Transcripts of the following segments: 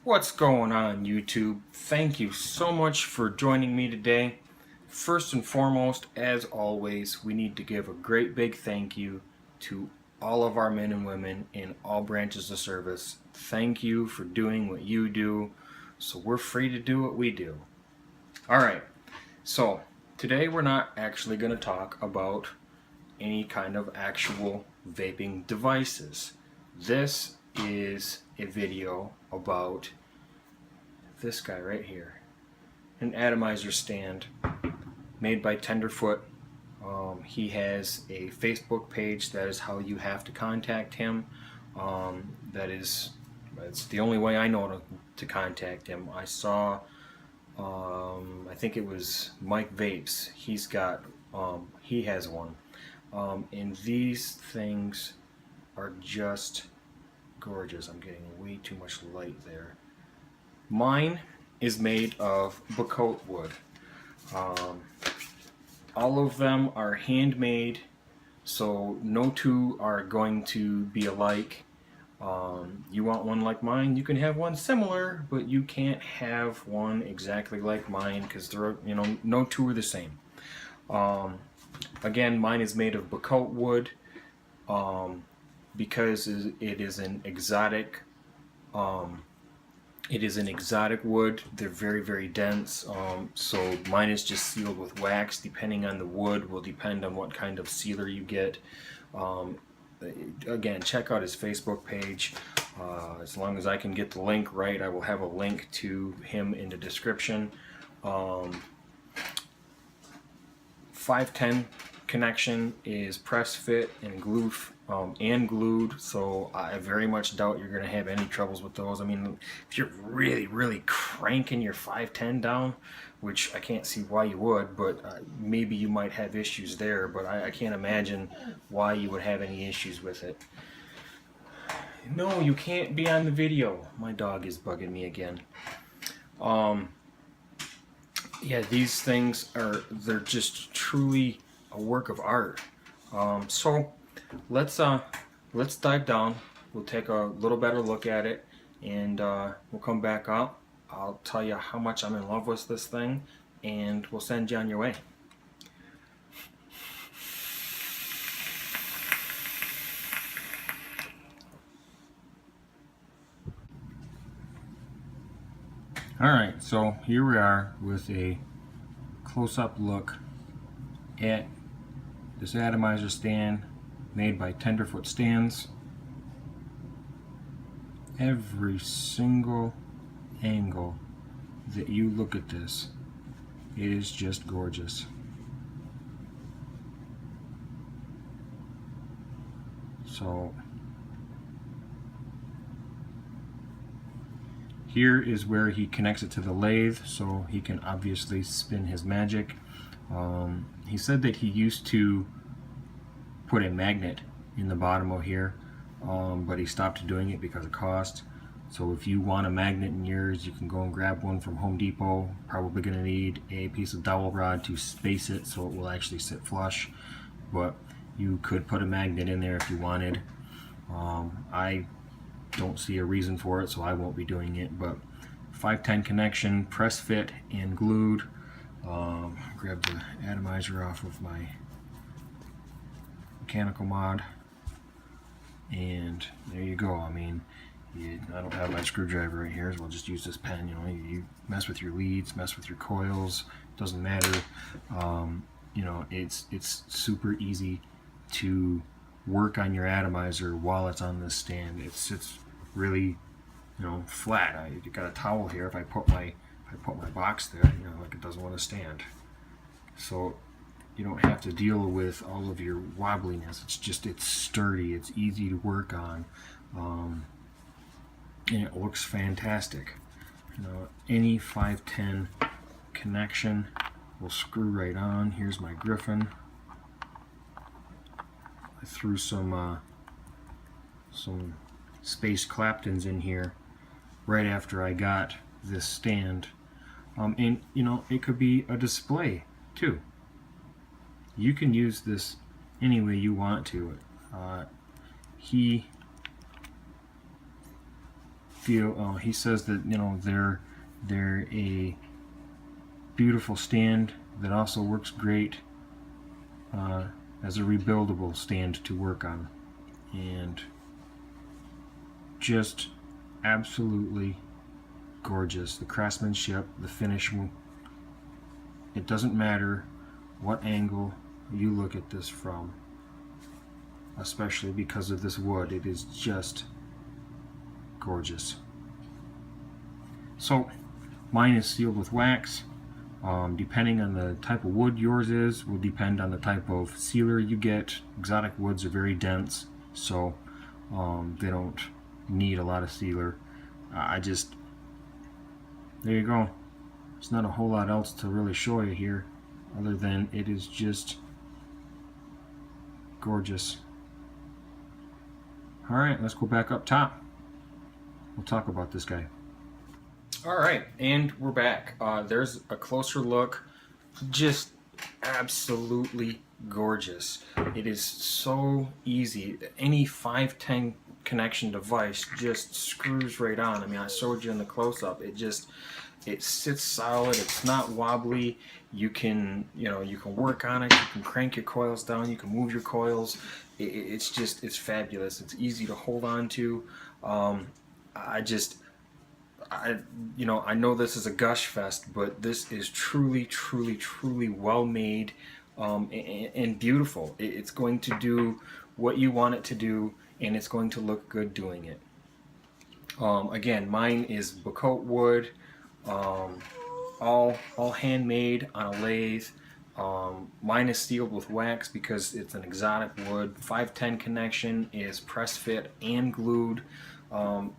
What's going on, YouTube? Thank you so much for joining me today. First and foremost, as always, we need to give a great big thank you to all of our men and women in all branches of service. Thank you for doing what you do, so we're free to do what we do. Alright, so today we're not actually going to talk about any kind of actual vaping devices. This is a video about this guy right here, an Atomizer stand made by Tenderfoot. He has a Facebook page. That is how you have to contact him. That's the only way I know to contact him. I saw, I think it was Mike Vapes. He has one. And these things are just gorgeous. I'm getting way too much light there. Mine is made of bacote wood. All of them are handmade, so no two are going to be alike. You want one like mine, you can have one similar, but you can't have one exactly like mine because they're, no two are the same. Again, mine is made of bacote wood because it is an exotic. It is an exotic wood. They're very, very dense. So mine is just sealed with wax. Depending on the wood will depend on what kind of sealer you get. Again, check out his Facebook page. As long as I can get the link right, I will have a link to him in the description. 510 connection is press fit and glued, so I very much doubt you're going to have any troubles with those. I mean, if you're really cranking your 510 down, which I can't see why you would, but maybe you might have issues there, but I can't imagine why you would have any issues with it. No, you can't be on the video. My dog is bugging me again. Yeah, these things they're just truly a work of art. So let's dive down. We'll take a little better look at it, and we'll come back up. I'll tell you how much I'm in love with this thing, and we'll send you on your way. Alright, so here we are with a close-up look at this Atomizer stand made by Tenderfoot Stands. Every single angle that you look at this, it is just gorgeous. So here is where he connects it to the lathe, so he can obviously spin his magic. He said that he used to put a magnet in the bottom of here, but he stopped doing it because of cost. So if you want a magnet in yours, you can go and grab one from Home Depot. Probably going to need a piece of dowel rod to space it so it will actually sit flush, but you could put a magnet in there if you wanted. I don't see a reason for it, so I won't be doing it, but 510 connection, press fit and glued. Grab the Atomizer off of my mechanical mod, and there you go. I mean, I don't have my screwdriver right here, so I'll just use this pen. You mess with your leads, mess with your coils, doesn't matter. It's super easy to work on your Atomizer while it's on this stand. It sits really, flat. I got a towel here. If I put my box there, like it doesn't want to stand. So you don't have to deal with all of your wobbliness. It's sturdy. It's easy to work on, and it looks fantastic. Any 510 connection will screw right on. Here's my Griffin. I threw some Space Claptons in here right after I got this stand, and it could be a display too. You can use this any way you want to. He feel. He says that they're a beautiful stand that also works great as a rebuildable stand to work on, and just absolutely gorgeous. The craftsmanship, the finish, it doesn't matter what angle you look at this from, especially because of this wood. It is just gorgeous. So mine is sealed with wax. Depending on the type of wood yours is, will depend on the type of sealer you get. Exotic woods are very dense, so they don't need a lot of sealer. There you go. There's not a whole lot else to really show you here, other than it is just gorgeous. Alright, let's go back up top. We'll talk about this guy. Alright, and we're back. There's a closer look. Just absolutely gorgeous. It is so easy. Any 510 connection device just screws right on. I mean, I showed you in the close-up. It sits solid. It's not wobbly. You can work on it. You can crank your coils down. You can move your coils. It's fabulous. It's easy to hold on to. I know this is a gush fest, but this is truly, truly, truly well made and beautiful. It's going to do what you want it to do, and it's going to look good doing it. Again, mine is Bacote wood, all handmade on a lathe. Mine is sealed with wax because it's an exotic wood. 510 connection is press fit and glued.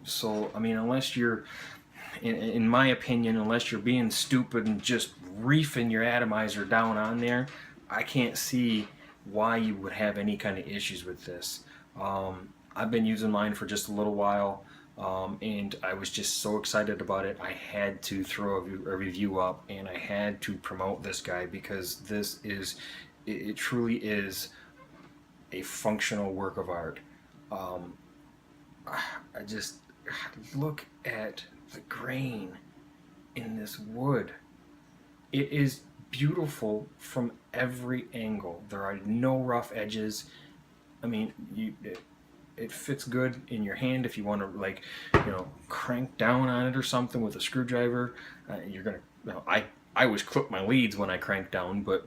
So I mean, unless you're, in my opinion, unless you're being stupid and just reefing your atomizer down on there, I can't see why you would have any kind of issues with this. I've been using mine for just a little while, and I was just so excited about it. I had to throw a review up, and I had to promote this guy because it truly is a functional work of art. I just look at the grain in this wood. It is beautiful from every angle. There are no rough edges. I mean, it fits good in your hand if you want to crank down on it or something with a screwdriver. You're gonna. I always clip my leads when I crank down, but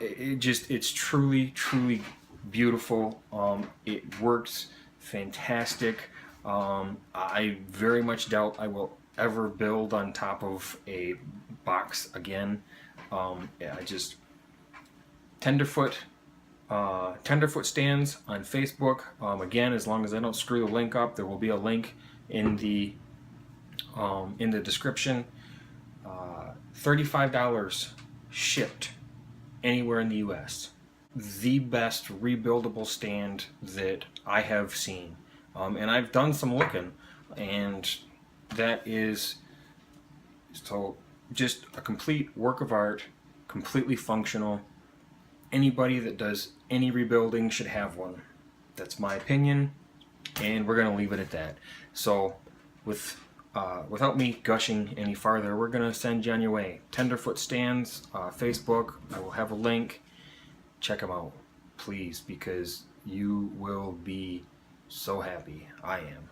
it's truly, truly beautiful. It works fantastic. I very much doubt I will ever build on top of a box again. Tenderfoot stands on Facebook. Again, as long as I don't screw the link up, there will be a link in the description. $35 shipped anywhere in the US. The best rebuildable stand that I have seen. And I've done some looking, and that is so just a complete work of art, completely functional. Anybody that does any rebuilding should have one. That's my opinion, and we're going to leave it at that. So without me gushing any farther, we're going to send you on your way. Tenderfoot stands, Facebook, I will have a link. Check them out, please, because you will be so happy. I am.